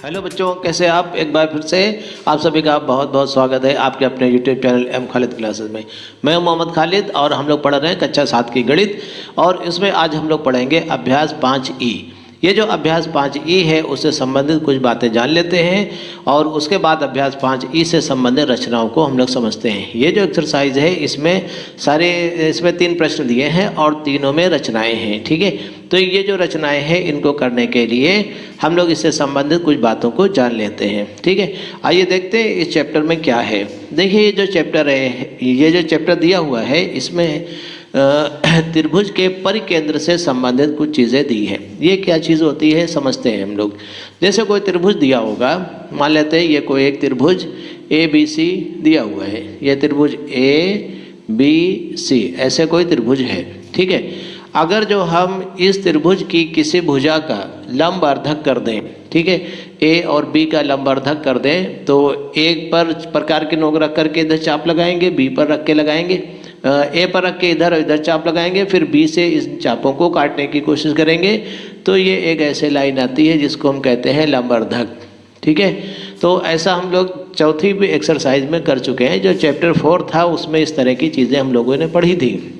Hello बच्चों, कैसे आप? एक बार फिर से आप सभी का बहुत बहुत स्वागत है आपके अपने YouTube channel M Khalid classes में। मैं मोहम्मद खालिद और हम लोग पढ़ रहे हैं कक्षा 7 की गणित। और इसमें आज हम लोग पढ़ेंगे अभ्यास 5E। ये जो अभ्यास 5E है उससे संबंधित कुछ बातें जान लेते हैं और उसके बाद अभ्यास 5E से संबंधित रचनाओं को हम लोग समझते हैं। ये जो एक्सरसाइज है इसमें 3 प्रश्न दिए हैं और तीनों में रचनाएं हैं। ठीक है, तो ये जो रचनाएं हैं इनको करने के लिए हम लोग इससे संबंधित कुछ बातों को जान लेते हैं। ठीक है, आइए देखते हैं इस चैप्टर में क्या है। देखिए ये जो चैप्टर दिया हुआ है इसमें त्रिभुज के परिकेंद्र से संबंधित कुछ चीज़ें दी हैं। ये क्या चीज़ होती है समझते हैं हम लोग। जैसे कोई त्रिभुज दिया होगा, मान लेते हैं ये कोई एक त्रिभुज ABC दिया हुआ है। ये त्रिभुज ABC ऐसे कोई त्रिभुज है। ठीक है, अगर जो हम इस त्रिभुज की किसी भुजा का लंब अर्धक कर दें, ठीक है, A और B का लंब अर्धक कर दें, तो एक पर प्रकार की नोक रख करके इधर चाप लगाएंगे, B पर रख के लगाएंगे, A पर रख के इधर चाप लगाएंगे, फिर B से इस चापों को काटने की कोशिश करेंगे, तो ये एक ऐसे लाइन आती है जिसको हम कहते हैं लंब अर्धक। ठीक है, तो ऐसा हम लोग चौथी भी एक्सरसाइज में कर चुके हैं। जो चैप्टर 4 था उसमें इस तरह की चीज़ें हम लोगों ने पढ़ी थी।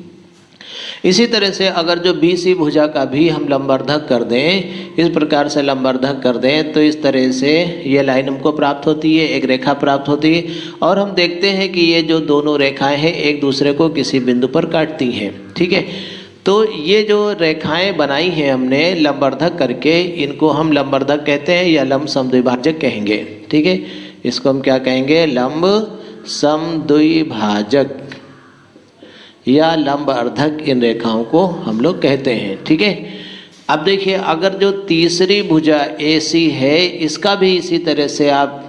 इसी तरह से अगर जो BC भुजा का भी हम लंबवर्धक कर दें, इस प्रकार से लंबवर्धक कर दें, तो इस तरह से ये लाइन हमको प्राप्त होती है, एक रेखा प्राप्त होती है। और हम देखते हैं कि ये जो दोनों रेखाएं हैं एक दूसरे को किसी बिंदु पर काटती हैं। ठीक है, तो ये जो रेखाएं बनाई हैं हमने लंबवर्धक करके, इनको हम लंबवर्धक कहते हैं या लंब समद्विभाजक कहेंगे। ठीक है, इसको हम क्या कहेंगे? लंब समद्विभाजक या लंब अर्धक इन रेखाओं को हम लोग कहते हैं। ठीक है, अब देखिए अगर जो तीसरी भुजा AC है इसका भी इसी तरह से आप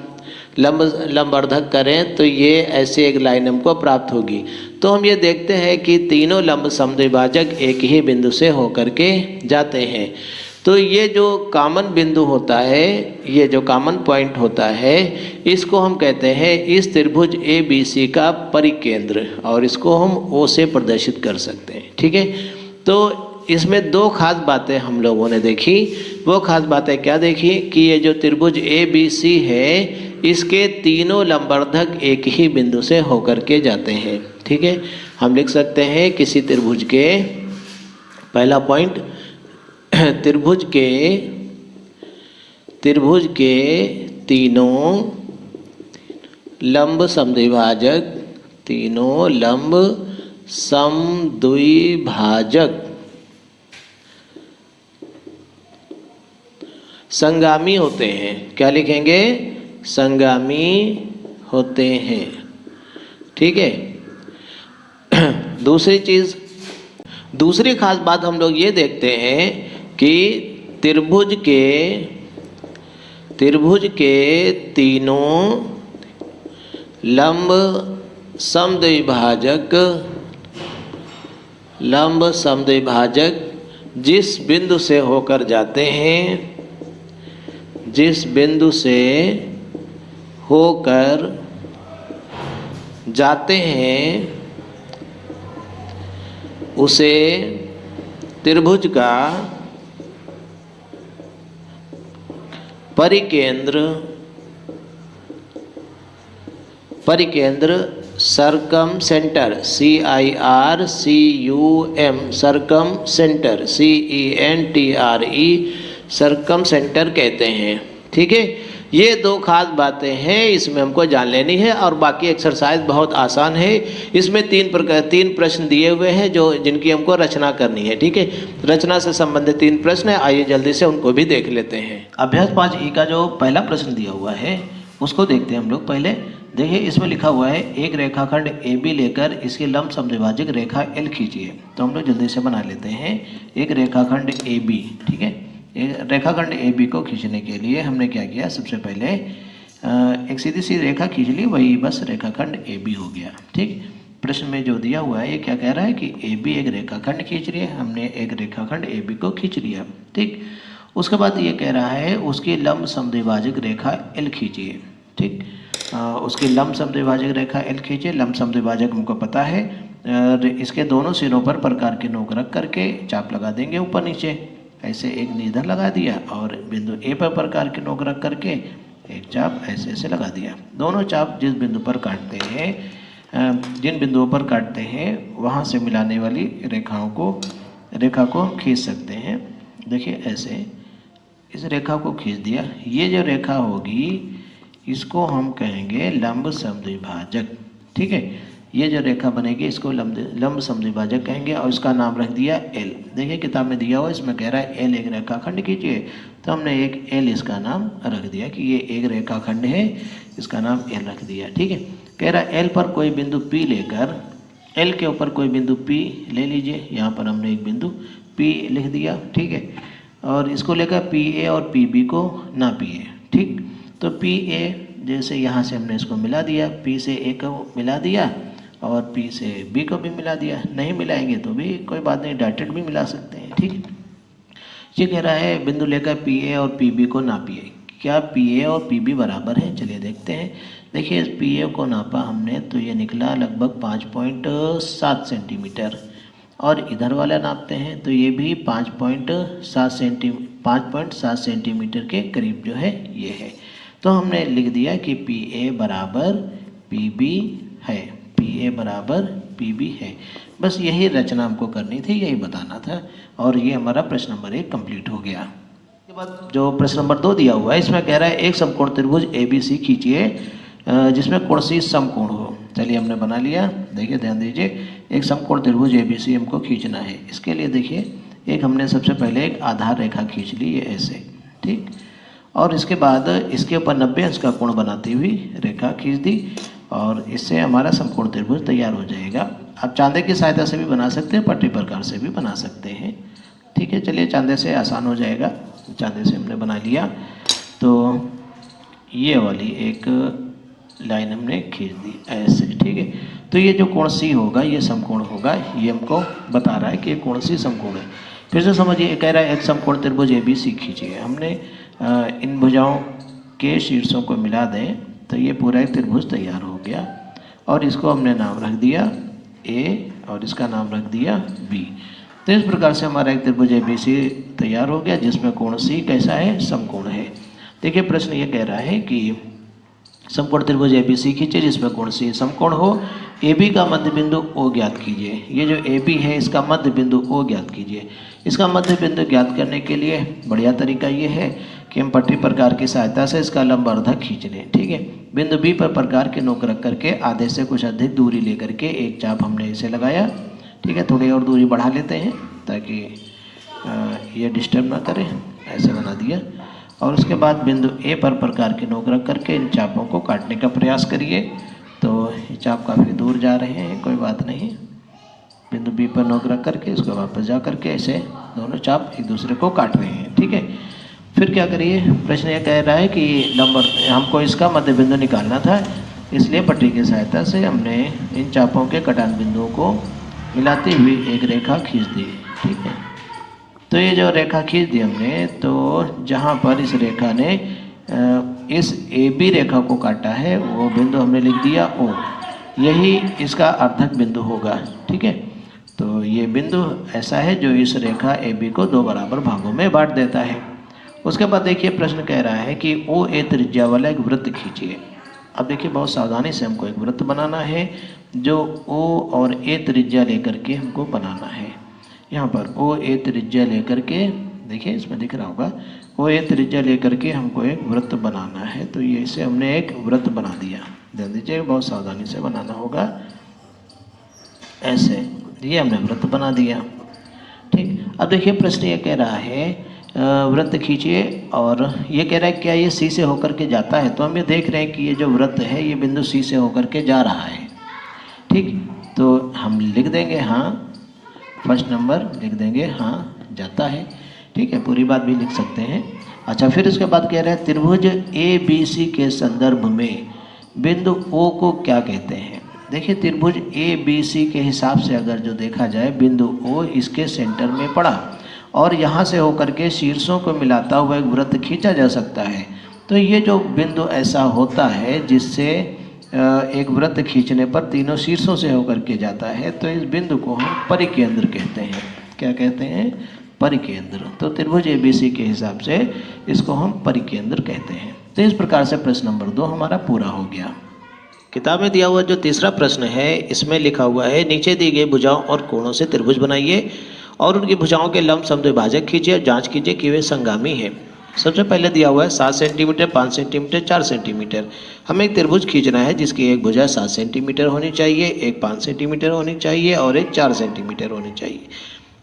लंब अर्धक करें तो ये ऐसे एक लाइन हमको प्राप्त होगी। तो हम ये देखते हैं कि तीनों लंब समद्विभाजक एक ही बिंदु से होकर के जाते हैं। तो ये जो कॉमन बिंदु होता है, ये जो कॉमन पॉइंट होता है, इसको हम कहते हैं इस त्रिभुज ABC का परिकेंद्र, और इसको हम O से प्रदर्शित कर सकते हैं। ठीक है, तो इसमें 2 खास बातें हम लोगों ने देखी। वो खास बातें क्या देखी कि ये जो त्रिभुज ABC है इसके तीनों लंबवर्धक एक ही बिंदु से होकर के जाते हैं। ठीक है, हम लिख सकते हैं किसी त्रिभुज के पहला पॉइंट, त्रिभुज के तीनों लंब समद्विभाजक संगामी होते हैं। क्या लिखेंगे? संगामी होते हैं। ठीक है, दूसरी खास बात हम लोग ये देखते हैं कि त्रिभुज के तीनों लंब समद्विभाजक जिस बिंदु से होकर जाते हैं उसे त्रिभुज का परिकेंद्र सर्कम सेंटर सर्कम सेंटर कहते हैं। ठीक है, ये 2 खास बातें हैं इसमें हमको जान लेनी है। और बाकी एक्सरसाइज बहुत आसान है। इसमें 3 प्रश्न दिए हुए हैं जिनकी हमको रचना करनी है। ठीक है, रचना से संबंधित 3 प्रश्न है, आइए जल्दी से उनको भी देख लेते हैं। अभ्यास 5E का जो पहला प्रश्न दिया हुआ है उसको देखते हैं हम लोग। पहले देखिए इसमें लिखा हुआ है एक रेखाखंड AB लेकर इसकी लंब समद्विभाजक रेखा L खींचिए। तो हम लोग जल्दी से बना लेते हैं एक रेखाखंड AB। ठीक है, रेखाखंड AB को खींचने के लिए हमने क्या किया, सबसे पहले एक सीधी सी रेखा खींच ली, वही बस रेखाखंड AB हो गया। ठीक, प्रश्न में जो दिया हुआ है ये क्या कह रहा है कि AB एक रेखाखंड खींच रही है, हमने एक रेखाखंड AB को खींच लिया। ठीक, उसके बाद ये कह रहा है उसकी लंब समद्विभाजक रेखा L खींचिए। ठीक, उसकी लंब समद्विभाजक रेखा L खींचिए। लंब समद्विभाजक हमको पता है, इसके दोनों सिरों पर प्रकार की नोक रख करके चाप लगा देंगे ऊपर नीचे। ऐसे एक इधर लगा दिया और बिंदु ए पर प्रकार की नोक रख करके एक चाप ऐसे ऐसे लगा दिया। दोनों चाप जिस बिंदु पर काटते हैं, जिन बिंदुओं पर काटते हैं वहाँ से मिलाने वाली रेखा को खींच सकते हैं। देखिए ऐसे इस रेखा को खींच दिया। ये जो रेखा होगी इसको हम कहेंगे लंब समद्विभाजक। ठीक है, ये जो रेखा बनेगी इसको लंब समद्विभाजक कहेंगे और इसका नाम रख दिया एल। देखिए किताब में दिया हुआ इसमें कह रहा है एल एक रेखाखंड कीजिए, तो हमने एक एल इसका नाम रख दिया कि ये एक रेखाखंड है, इसका नाम एल रख दिया। ठीक है, कह रहा है एल पर कोई बिंदु पी लेकर, एल के ऊपर कोई बिंदु पी ले लीजिए। यहाँ पर हमने एक बिंदु पी लिख दिया। ठीक है, और इसको लेकर पी ए और पी बी को नापिए। ठीक, तो पी ए जैसे यहाँ से हमने इसको मिला दिया, पी से ए को मिला दिया और पी से बी को भी मिला दिया। नहीं मिलाएंगे तो भी कोई बात नहीं, डायरेक्ट भी मिला सकते हैं। ठीक है, ये कह रहा है बिंदु लेकर पी ए और पी बी को नापिए। क्या पी ए और पी बी बराबर है? चलिए देखते हैं। देखिए पी ए को नापा हमने तो ये निकला लगभग 5.7 सेंटीमीटर और इधर वाला नापते हैं तो ये भी 5.7 सेंटीमीटर के करीब जो है ये है। तो हमने लिख दिया कि पी ए बराबर पी बी है, पी ए बराबर पी बी है। बस यही रचना हमको करनी थी, यही बताना था और ये हमारा प्रश्न नंबर 1 कंप्लीट हो गया। इसके बाद जो प्रश्न नंबर 2 दिया हुआ है इसमें कह रहा है एक समकोण त्रिभुज ए बी सी खींचिए जिसमें कोण सी समकोण हो। चलिए हमने बना लिया। देखिए ध्यान दीजिए, एक समकोण त्रिभुज ए बी सी हमको खींचना है। इसके लिए देखिए एक हमने सबसे पहले एक आधार रेखा खींच ली, ये ऐसे। ठीक, और इसके बाद इसके ऊपर 90 अंश का कोण बनाती हुई रेखा खींच दी और इससे हमारा समकोण त्रिभुज तैयार हो जाएगा। आप चांदे की सहायता से भी बना सकते हैं, पट्टी प्रकार से भी बना सकते हैं। ठीक है, चलिए चांदे से आसान हो जाएगा। चांदे से हमने बना लिया तो ये वाली एक लाइन हमने खींच दी ऐसे। ठीक है, तो ये जो कोण सी होगा ये समकोण होगा, ये हमको बता रहा है कि ये कोण सी समकोण है। फिर से समझिए, कह रहा है एक समकोण त्रिभुज ए बी सी खींचिए। हमने इन भुजाओं के शीर्षों को मिला दें तो ये पूरा एक त्रिभुज तैयार हो गया और इसको हमने नाम रख दिया ए और इसका नाम रख दिया बी। तो इस प्रकार से हमारा एक त्रिभुज ए बी सी तैयार हो गया जिसमें कोण सी कैसा है? समकोण है। देखिए प्रश्न ये कह रहा है कि समकोण त्रिभुज ए बी सी खींचे जिसमें कोण सी समकोण हो। ए बी का मध्य बिंदु ओ ज्ञात कीजिए। ये जो ए बी है इसका मध्य बिंदु ओ ज्ञात कीजिए। इसका मध्य बिंदु ज्ञात करने के लिए बढ़िया तरीका ये है कि हम पट्टी प्रकार की सहायता से इसका लंबवर्धक खींच लें। ठीक है, बिंदु बी पर प्रकार के नोक रख करके आधे से कुछ अधिक दूरी लेकर के एक चाप हमने इसे लगाया। ठीक है, थोड़ी और दूरी बढ़ा लेते हैं ताकि ये डिस्टर्ब ना करे, ऐसे बना दिया। और उसके बाद बिंदु ए पर प्रकार के नोक रख करके इन चापों को काटने का प्रयास करिए। तो ये चाप काफ़ी दूर जा रहे हैं, कोई बात नहीं। बिंदु बी पर नोक रख करके इसको वापस जा करके ऐसे दोनों चाप एक दूसरे को काट रहे हैं। ठीक है, फिर क्या करिए, प्रश्न ये कह रहा है कि नंबर हमको इसका मध्य बिंदु निकालना था, इसलिए पट्टी की सहायता से हमने इन चापों के कटान बिंदुओं को मिलाती हुई एक रेखा खींच दी। ठीक है, तो ये जो रेखा खींच दी हमने, तो जहाँ पर इस रेखा ने इस ए बी रेखा को काटा है वो बिंदु हमने लिख दिया ओ, यही इसका अर्धक बिंदु होगा। ठीक है, तो ये बिंदु ऐसा है जो इस रेखा ए बी को 2 बराबर भागों में बांट देता है। उसके बाद देखिए प्रश्न कह रहा है कि ओ ए त्रिज्या वाला एक वृत्त खींचिए। अब देखिए बहुत सावधानी से हमको एक वृत्त बनाना है जो ओ और ए त्रिज्या लेकर के हमको बनाना है। यहाँ पर ओ ए त्रिज्या लेकर के, देखिए इसमें दिख रहा होगा, ओ ए त्रिज्या लेकर के हमको एक वृत्त बनाना है। तो ये इसे हमने एक वृत्त बना दिया। ध्यान दीजिए, बहुत सावधानी से बनाना होगा ऐसे। ये हमने वृत्त बना दिया। ठीक, अब देखिए प्रश्न ये कह रहा है वृत्त खींचिए और ये कह रहा है क्या ये सी से होकर के जाता है। तो हम ये देख रहे हैं कि ये जो वृत्त है ये बिंदु सी से होकर के जा रहा है। ठीक, तो हम लिख देंगे हाँ, फर्स्ट नंबर लिख देंगे हाँ जाता है। ठीक है, पूरी बात भी लिख सकते हैं। अच्छा, फिर उसके बाद कह रहे हैं त्रिभुज ए बी सी के संदर्भ में बिंदु ओ को क्या कहते हैं। देखिए त्रिभुज ए बी सी के हिसाब से अगर जो देखा जाए बिंदु ओ इसके सेंटर में पड़ा और यहाँ से होकर के शीर्षों को मिलाता हुआ एक वृत्त खींचा जा सकता है। तो ये जो बिंदु ऐसा होता है जिससे एक वृत्त खींचने पर तीनों शीर्षों से होकर के जाता है, तो इस बिंदु को हम परिकेंद्र कहते हैं। क्या कहते हैं? परिकेंद्र। तो त्रिभुज ABC के हिसाब से इसको हम परिकेंद्र कहते हैं। तो इस प्रकार से प्रश्न नंबर 2 हमारा पूरा हो गया। किताब में दिया हुआ जो तीसरा प्रश्न है, इसमें लिखा हुआ है नीचे दी गई भुजाओं और कोणों से त्रिभुज बनाइए और उनकी भुजाओं के लंब समद्विभाजक कीजिए और जांच कीजिए कि वे संगामी हैं। सबसे पहले दिया हुआ है 7 सेंटीमीटर, 5 सेंटीमीटर, 4 सेंटीमीटर। हमें एक त्रिभुज खींचना है जिसकी एक भुजा 7 सेंटीमीटर होनी चाहिए, एक 5 सेंटीमीटर होनी चाहिए और एक 4 सेंटीमीटर होनी चाहिए।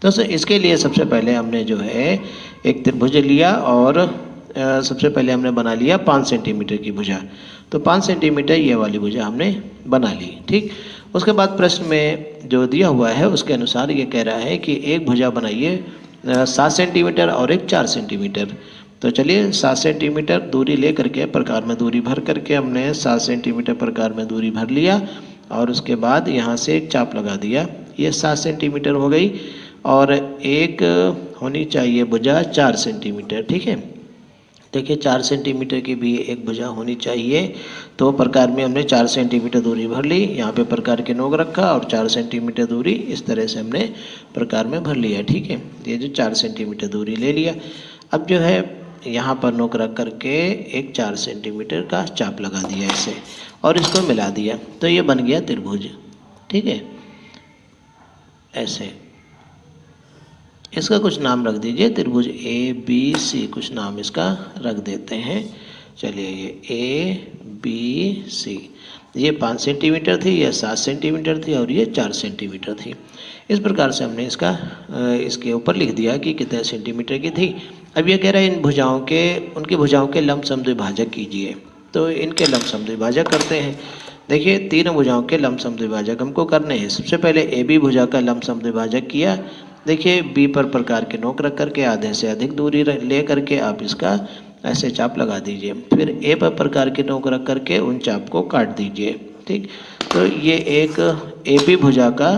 तो इसके लिए सबसे पहले हमने जो है एक त्रिभुज लिया और सबसे पहले हमने बना लिया 5 सेंटीमीटर की भुजा। तो 5 सेंटीमीटर ये वाली भुजा हमने बना ली। ठीक, उसके बाद प्रश्न में जो दिया हुआ है उसके अनुसार ये कह रहा है कि एक भुजा बनाइए 7 सेंटीमीटर और एक 4 सेंटीमीटर। तो चलिए 7 सेंटीमीटर दूरी ले करके प्रकार में दूरी भर करके हमने 7 सेंटीमीटर प्रकार में दूरी भर लिया और उसके बाद यहाँ से एक चाप लगा दिया। ये 7 सेंटीमीटर हो गई और एक होनी चाहिए भुजा 4 सेंटीमीटर। ठीक है, देखिए 4 सेंटीमीटर की भी एक भुजा होनी चाहिए। तो प्रकार में हमने 4 सेंटीमीटर दूरी भर ली, यहाँ पे प्रकार के नोक रखा और 4 सेंटीमीटर दूरी इस तरह से हमने प्रकार में भर लिया। ठीक है, ये जो 4 सेंटीमीटर दूरी ले लिया, अब जो है यहाँ पर नोक रख करके एक 4 सेंटीमीटर का चाप लगा दिया ऐसे और इसको मिला दिया, तो ये बन गया त्रिभुज। ठीक है, ऐसे इसका कुछ नाम रख दीजिए, त्रिभुज ABC कुछ नाम इसका रख देते हैं। चलिए ये ABC, ये 5 सेंटीमीटर थी, ये 7 सेंटीमीटर थी और ये 4 सेंटीमीटर थी। इस प्रकार से हमने इसका इसके ऊपर लिख दिया कि कितने सेंटीमीटर की थी। अब ये कह रहा है इन भुजाओं के उनकी भुजाओं के लंब समद्विभाजक कीजिए। तो इनके लंब समद्विभाजक करते हैं। देखिए तीनों भुजाओं के लंब समद्विभाजक हमको करने हैं। सबसे पहले AB भुजा का लंब समद्विभाजक किया। देखिए B पर प्रकार के नोक रख करके आधे से अधिक दूरी ले करके आप इसका ऐसे चाप लगा दीजिए। फिर A पर प्रकार के नोक रख करके उन चाप को काट दीजिए। ठीक, तो ये एक AB भुजा का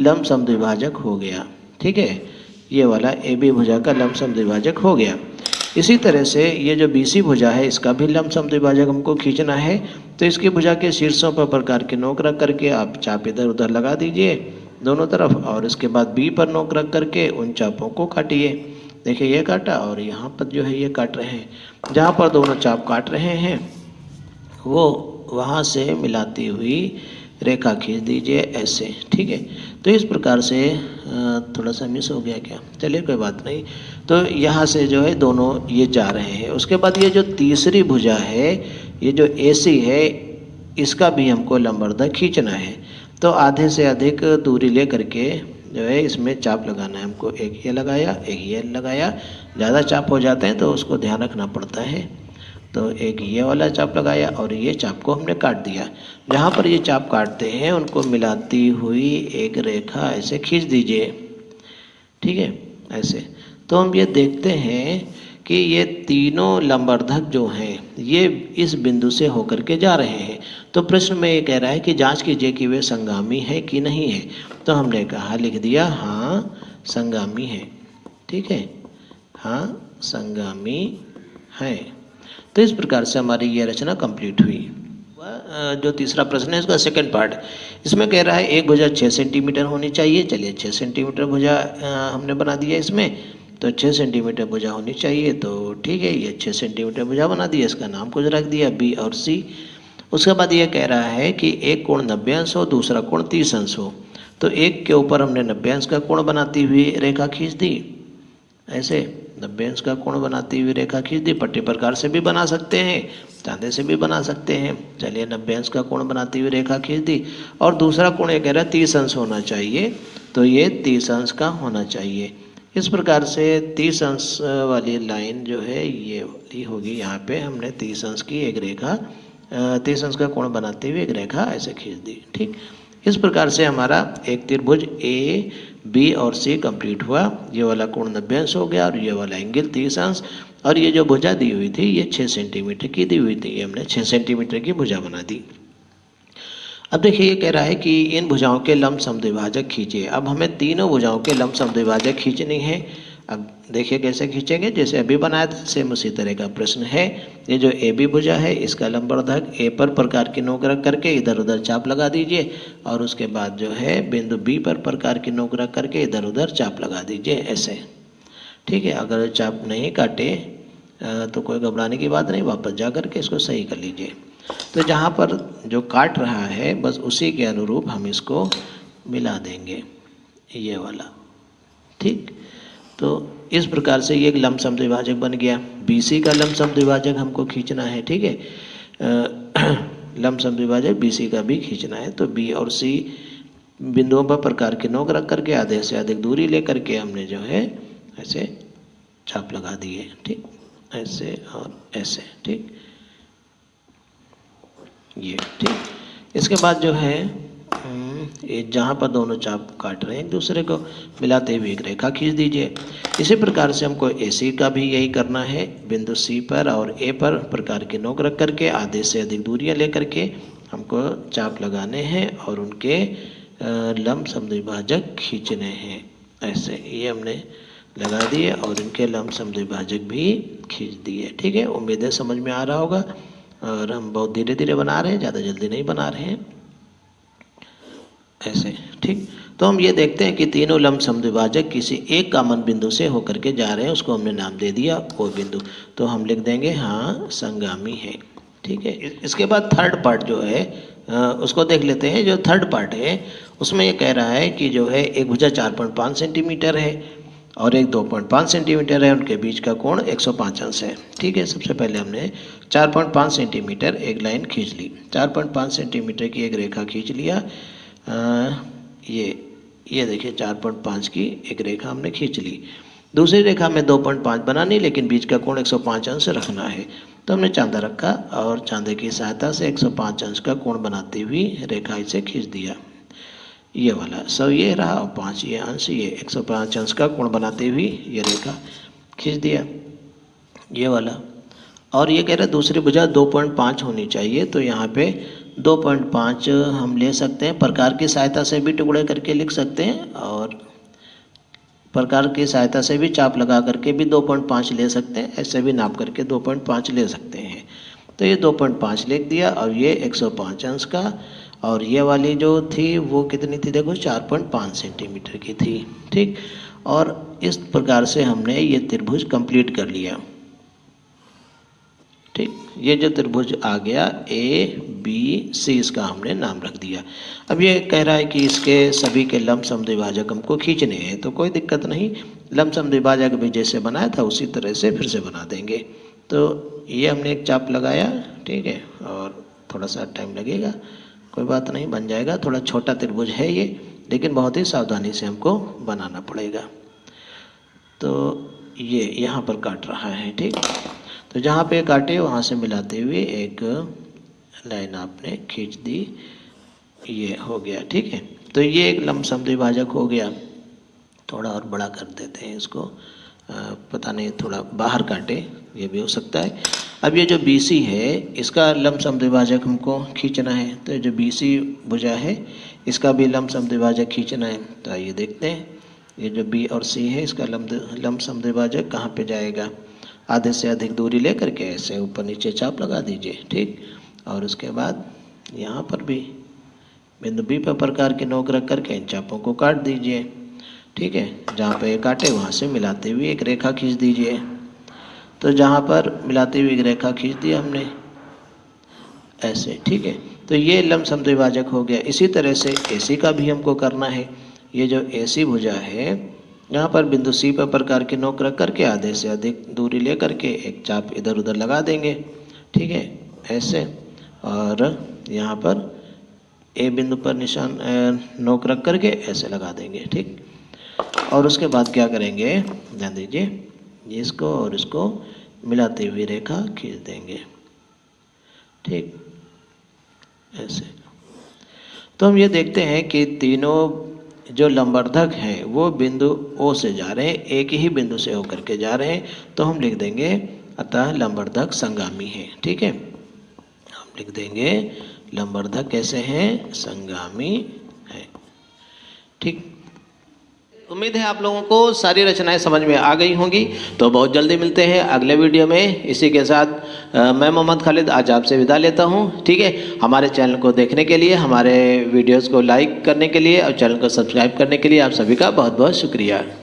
लंब समद्विभाजक हो गया। ठीक है, ये वाला AB भुजा का लंब समद्विभाजक हो गया। इसी तरह से ये जो BC भुजा है इसका भी लंब समद्विभाजक हमको खींचना है। तो इसकी भुजा के शीर्षों पर प्रकार के नोक रख करके आप चाप इधर उधर लगा दीजिए दोनों तरफ और उसके बाद B पर नोक रख करके उन चापों को काटिए। देखिए ये काटा और यहाँ पर जो है ये काट रहे हैं। जहाँ पर दोनों चाप काट रहे हैं वो वहाँ से मिलाती हुई रेखा खींच दीजिए ऐसे। ठीक है, तो इस प्रकार से थोड़ा सा मिस हो गया क्या, चलिए कोई बात नहीं। तो यहाँ से जो है दोनों ये जा रहे हैं। उसके बाद ये जो तीसरी भुजा है, ये जो AC है, इसका भी हमको लंबवर्धक खींचना है। तो आधे से अधिक दूरी ले करके जो है इसमें चाप लगाना है हमको। एक ये लगाया, एक ये लगाया। ज़्यादा चाप हो जाते हैं तो उसको ध्यान रखना पड़ता है। तो एक ये वाला चाप लगाया और ये चाप को हमने काट दिया। जहाँ पर ये चाप काटते हैं उनको मिलाती हुई एक रेखा ऐसे खींच दीजिए। ठीक है, ऐसे। तो हम ये देखते हैं कि ये तीनों लंबवर्धक जो हैं ये इस बिंदु से होकर के जा रहे हैं। तो प्रश्न में ये कह रहा है कि जांच कीजिए कि वे संगामी है कि नहीं है। तो हमने कहा लिख दिया हाँ संगामी है। ठीक है, हाँ संगामी है। तो इस प्रकार से हमारी ये रचना कंप्लीट हुई। जो तीसरा प्रश्न है इसका सेकंड पार्ट, इसमें कह रहा है एक भुजा 6 सेंटीमीटर होनी चाहिए। चलिए 6 सेंटीमीटर भुजा हमने बना दिया इसमें। तो 6 सेंटीमीटर भुजा होनी चाहिए। तो ठीक है, ये 6 सेंटीमीटर भुजा बना दिया, इसका नाम कुछ रख दिया B और C। उसके बाद ये कह रहा है कि एक कोण 90 अंश हो, दूसरा कोण 30 अंश हो। तो एक के ऊपर हमने 90 अंश का कोण बनाती हुई रेखा खींच दी ऐसे। 90 अंश का कोण बनाती हुई रेखा खींच दी। पट्टी प्रकार से भी बना सकते हैं, चांदे से भी बना सकते हैं। चलिए 90 अंश का कोण बनाती हुई रेखा खींच दी। और दूसरा कोण ये कह रहा है 30 अंश होना चाहिए। तो ये 30 अंश का होना चाहिए। इस प्रकार से 30 अंश वाली लाइन जो है ये वाली होगी। यहाँ पे हमने 30 अंश की एक रेखा 30 अंश का कोण बनाते हुए एक रेखा ऐसे खींच दी। ठीक, इस प्रकार से हमारा एक त्रिभुज A, B और C कंप्लीट हुआ। ये वाला कोण 90 अंश हो गया और ये वाला एंगल 30 अंश। और ये जो भुजा दी हुई थी ये 6 सेंटीमीटर की दी हुई थी। ये हमने 6 सेंटीमीटर की भुजा बना दी। अब देखिए ये कह रहा है कि इन भुजाओं के लंब समद्विभाजक खींचिए। अब हमें तीनों भुजाओं के लंब समद्विभाजक खींचनी है। अब देखिए कैसे खींचेंगे, जैसे अभी बनाया था सेम उसी तरह का प्रश्न है। ये जो AB भुजा है इसका लंबवर्धक A पर प्रकार की नोक रख करके इधर उधर चाप लगा दीजिए। और उसके बाद जो है बिंदु B पर प्रकार की नोक रख करके इधर उधर चाप लगा दीजिए ऐसे। ठीक है। अगर चाप नहीं काटे तो कोई घबराने की बात नहीं, वापस जा कर के इसको सही कर लीजिए। तो जहाँ पर जो काट रहा है बस उसी के अनुरूप हम इसको मिला देंगे, ये वाला। ठीक, तो इस प्रकार से ये एक लमसम द्विभाजक बन गया। बीसी का लमसम द्विभाजक हमको खींचना है, ठीक है। लमसम द्विभाजक बीसी का भी खींचना है। तो बी और सी बिंदुओं पर प्रकार के नोक रख करके आधे से अधिक दूरी ले करके हमने जो है ऐसे चाप लगा दिए, ठीक, ऐसे और ऐसे, ठीक, ये, ठीक। इसके बाद जो है ये जहाँ पर दोनों चाप काट रहे हैं एक दूसरे को मिलाते हुए एक रेखा खींच दीजिए। इसी प्रकार से हमको AC का भी यही करना है। बिंदु C पर और A पर प्रकार के नोक रख करके आधे से अधिक दूरियां लेकर के हमको चाप लगाने हैं और उनके लमसम द्विभाजक खींचने हैं। ऐसे ये हमने लगा दिए और इनके लमसम द्विभाजक भी खींच दिए, ठीक है। उम्मीद है समझ में आ रहा होगा। और हम बहुत धीरे धीरे बना रहे हैं, ज़्यादा जल्दी नहीं बना रहे हैं, ऐसे, ठीक। तो हम ये देखते हैं कि तीनों लमसम द्विभाजक किसी एक कॉमन बिंदु से होकर के जा रहे हैं, उसको हमने नाम दे दिया वो बिंदु। तो हम लिख देंगे हाँ संगामी है, ठीक है। इसके बाद थर्ड पार्ट जो है उसको देख लेते हैं। जो थर्ड पार्ट है उसमें ये कह रहा है कि जो है एक भुजा 4.5 सेंटीमीटर है और एक 2.5 सेंटीमीटर है, उनके बीच का कोण 105 अंश है, ठीक है। सबसे पहले हमने 4.5 सेंटीमीटर एक लाइन खींच ली, 4.5 सेंटीमीटर की एक रेखा खींच लिया। ये देखिए 4.5 की एक रेखा हमने खींच ली। दूसरी रेखा में 2.5 बनानी, लेकिन बीच का कोण 105 अंश रखना है। तो हमने चांदा रखा और चांदे की सहायता से 105 अंश का कोण बनाती हुई रेखा इसे खींच दिया, ये वाला। सब ये रहा और 5 ये अंश, ये 105 अंश का कोण बनाते हुई ये रेखा खींच दिया, ये वाला। और ये कह रहा है दूसरी भुजा 2.5 होनी चाहिए। तो यहाँ पे 2.5 हम ले सकते हैं, प्रकार की सहायता से भी टुकड़े करके लिख सकते हैं और प्रकार की सहायता से भी चाप लगा करके भी 2.5 ले सकते हैं, ऐसे भी नाप करके 2.5 ले सकते हैं। तो ये 2.5 लिख दिया और ये 105 अंश का, और ये वाली जो थी वो कितनी थी देखो 4.5 सेंटीमीटर की थी, ठीक। और इस प्रकार से हमने ये त्रिभुज कंप्लीट कर लिया, ठीक। ये जो त्रिभुज आ गया ABC, इसका हमने नाम रख दिया। अब ये कह रहा है कि इसके सभी के लमसम द्विभाजक हमको खींचने हैं, तो कोई दिक्कत नहीं, लमसम द्विभाजक भी जैसे बनाया था उसी तरह से फिर से बना देंगे। तो ये हमने एक चाप लगाया, ठीक है, और थोड़ा सा टाइम लगेगा, कोई बात नहीं, बन जाएगा। थोड़ा छोटा त्रिभुज है ये, लेकिन बहुत ही सावधानी से हमको बनाना पड़ेगा। तो ये यहाँ पर काट रहा है, ठीक। तो जहाँ पे काटे वहाँ से मिलाते हुए एक लाइन आपने खींच दी, ये हो गया, ठीक है। तो ये एक लमसम द्विभाजक हो गया। थोड़ा और बड़ा कर देते हैं इसको, पता नहीं थोड़ा बाहर काटे, ये भी हो सकता है। अब ये जो BC है इसका लमसम द्विभाजक हमको खींचना है। तो जो BC भुजा है इसका भी लमसम द्विभाजक खींचना है। तो आइए देखते हैं, ये जो B और C है इसका लमसम द्विभाजक कहाँ पे जाएगा। आधे से अधिक दूरी ले करके ऐसे ऊपर नीचे चाप लगा दीजिए, ठीक। और उसके बाद यहाँ पर भी बिंदु B पर प्रकार के नोक रख करके इन चापों को काट दीजिए, ठीक है। जहाँ पे काटे वहाँ से मिलाते हुए एक रेखा खींच दीजिए। तो जहाँ पर मिलाते हुए एक रेखा खींच दिया हमने ऐसे, ठीक है। तो ये लमसम द्विभाजक हो गया। इसी तरह से AC का भी हमको करना है। ये जो AC भुजा है यहाँ पर बिंदु C पर प्रकार के नोक रख करके आधे से अधिक दूरी ले करके एक चाप इधर उधर लगा देंगे, ठीक है, ऐसे। और यहाँ पर A बिंदु पर निशान नोक रख करके ऐसे लगा देंगे, ठीक। और उसके बाद क्या करेंगे, ध्यान दीजिए, इसको और इसको मिलाते हुए रेखा खींच देंगे, ठीक, ऐसे। तो हम ये देखते हैं कि तीनों जो लंबवर्धक हैं वो बिंदु O से जा रहे हैं, एक ही बिंदु से होकर के जा रहे हैं। तो हम लिख देंगे अतः लंबवर्धक संगामी है, ठीक है। हम लिख देंगे लंबवर्धक कैसे हैं, संगामी है, ठीक। उम्मीद है आप लोगों को सारी रचनाएं समझ में आ गई होंगी। तो बहुत जल्दी मिलते हैं अगले वीडियो में। इसी के साथ मैं मोहम्मद खालिद आज आपसे विदा लेता हूं, ठीक है। हमारे चैनल को देखने के लिए, हमारे वीडियोस को लाइक करने के लिए और चैनल को सब्सक्राइब करने के लिए आप सभी का बहुत बहुत शुक्रिया।